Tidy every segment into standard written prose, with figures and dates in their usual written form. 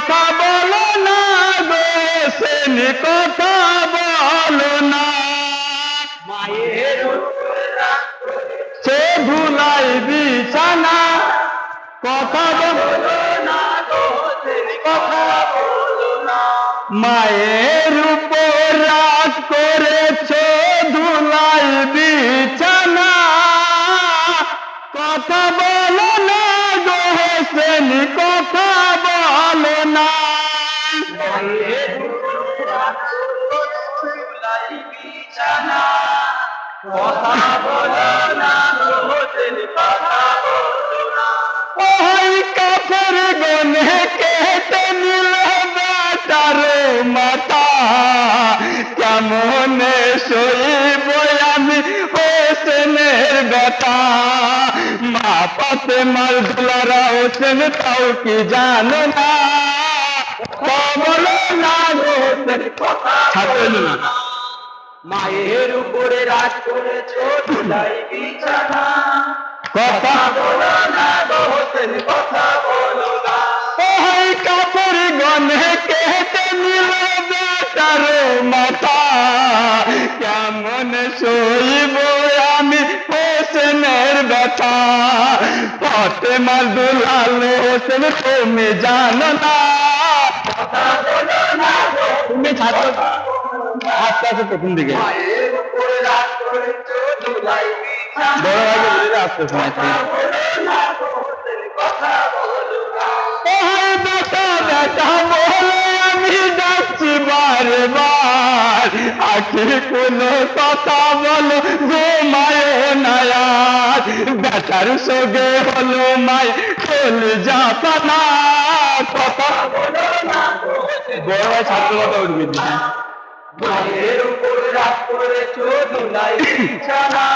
কথা বলো না গো হোসেন কথা বলো না মায়ের উপরে রাগ সে ধুলাই বিছানা কথা বলো না গো হোসেন কথা বলো না মায়ের উপর রাগ করেছ ধুলাই বিছানা কথা বলো না গো হোসেন কথা বলো না মায়ের উপরে রাগ করেছ ধুলাই বিছানা কথা বলো না গো হোসেন কথা বলো না ওই কাফের গনে কেটে নিল বেটার মাথা কেমন সইব আমি হোসেনের ব্যথা মা পাতে মার দুলারা হোসেন তাও কি জানো না বলো না গো হোসেন কথা ছাড়বেন না মায়ের উপরে রাগ করেছ ধুলাই বিছানা কথা বলো না গো হোসেন কথা বলো না ওই কাপড় গনে কেটে নিল বেটার মাথা কেমন সইব আমি হোসেনের ব্যথা ফাতেমার দুলাল হোসেন তুমি জানো না কথা বলো না গো তুমি ছাত্র আস্তে আস্তে প্রথম দিকে মায়ের উপরে রাগ করেছ ধুলাই বিছানা বড় ভাইকে বুঝে আসতে শোনাচ্ছি বলো না গো হোসেন কথা বলো না ওই বেটা বেটা বলে আমি যাচ্ছি বারে বার আখি কোনো কথা বলো ঘুমায় নায়ার বেটার সঙ্গে হলো মায় চল যাতা না কথা বলো না গো হোসেন বড় ভাই ছাত্র কথা উঠবি মায়ের উপরে রাগ করেছ ধুলাই বিছানা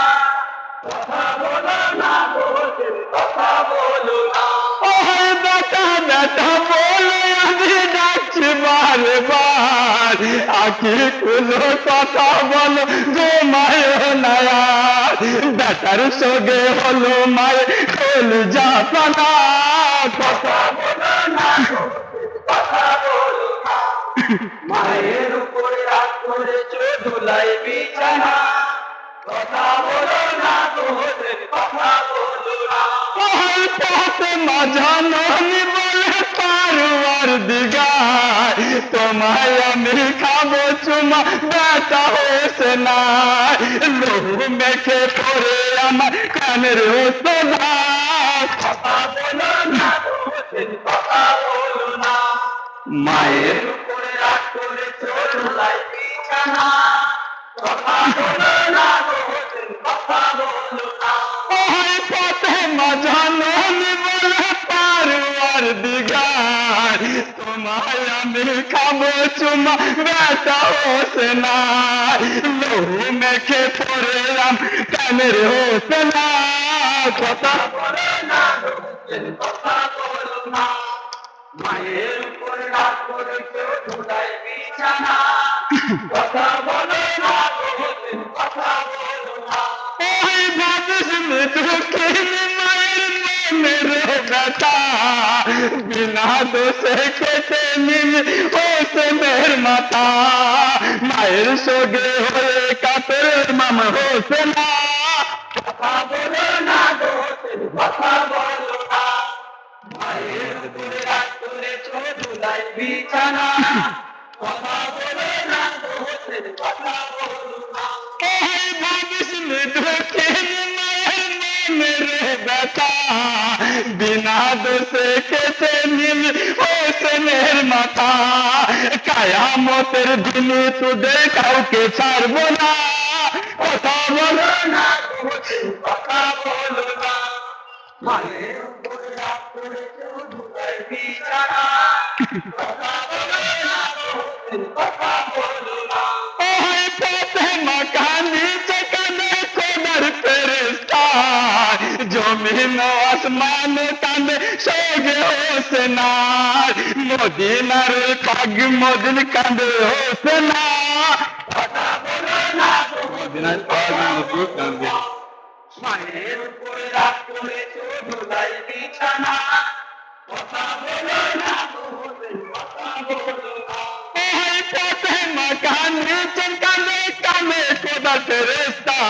কথা বলো না গো হোসেন কথা বলো না ওই বেটা বেটা বলে আমি যাচ্ছি বারে বার আখি কোনো কথা বলো ঘুমায় নায়ার বেটার সঙ্গে হলো মায় চল যাতা না কথা বলো না গো হোসেন কথা বলো না মায়ের উপরে রাগ করেছ ধুলাই বিছানা কথা বলো না গো হোসেন কথা বলো না ওই পথে মাঝানি বলে পারুয়ার দিগায় তোমায় আমি খাবো চুমা বেটা হোসে না লোহু মেখে পড়ে আমার কানের হোসে না কথা বলো না গো হোসেন কথা বলো না মায়ের উপরে রাগ করেছ ধুলাই বিছানা কথা বলো না গো হোসেন কথা বলো না ওই পথে মাঝানি বলে পারুয়ার দিগায় তোমায় আমি খাবো চুমা বেটা হোসে না লোহু মেখে পড়ে আম কানের হোসে না কথা বলো না গো হোসেন কথা বলো না মায়ের উপরে রাগ করেছ ধুলাই বিছানা কথা বলো না গো হোসেন কথা বলো না ওই ভাবিস দুঃখিনী মায়ের মনের ব্যথা বিনা দোষে কেটে নিল হোসেনের মাথা মায়ের সঙ্গে হয়ে কাপের মাম হোসে না কথা বলো না গো হোসেন কথা বলো না মায়ের উপরে রাগ করেছ ধুলাই বিছানা কথা বলো না গো হোসেন কথা বলো না ওই ভাবিস দুঃখিনী মায়ের মনের ব্যথা বিনা দোষে কেটে নিল হোসেনের মাথা কায়ামতের দিনে তোদের কাউকে ছাড়বো না কথা বলো না গো হোসেন কথা বলো না মায়ের উপরে রাগ করেছ ধুলাই বিছানা কথা বলো না গো হোসেন কথা বলো না ওই পথে মাকানি যেখানে খোদার ফেরেশতা জমিন আসমান কাঁদে সঙ্গে হোসেনা মদিনার পাগ মদিন কাঁদে হোসেনা কথা বলো না গো মদিনার পাগ মদিন কাঁদে মায়ের উপরে রাগ করেছ ধুলাই বিছানা কথা বলো না গো হোসেন বলো না। ওই পথে মাকান নিচেন কাঁদে কাঁদে খোদা ফেরেশতা,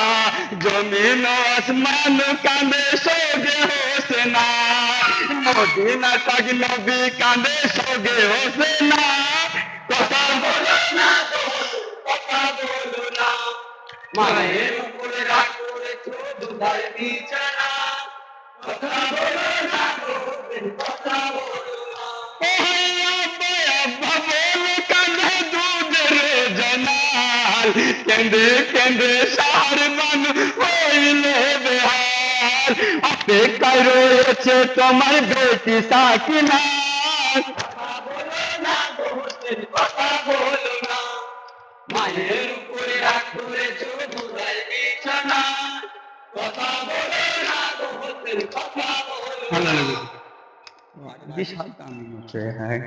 জমিন ও আসমান কাঁদে সোগে হোসেনা। মদিনা তাক নবী কাঁদে সোগে হোসেনা। কথা বলো না দোস্ত, কথা বলো না। মায়ের উপরে রাগ করেছো দুধার বিছানা। কথা বলো না দোস্ত, কথা বলো না। কেন্দ্রে কেন্দ্রে সার মান হইলে বেহাল, অপেক্ষায় রয়েছে তোমার বেটি সাকিনা। কথা বলো না দোস্ত, কথা বলো না। মায়ের উপরে রাগ করেছো দুধার বিছানা। কথা বলো না দোস্ত, কথা বলো না। বিশাল দামি হচ্ছে, হ্যাঁ।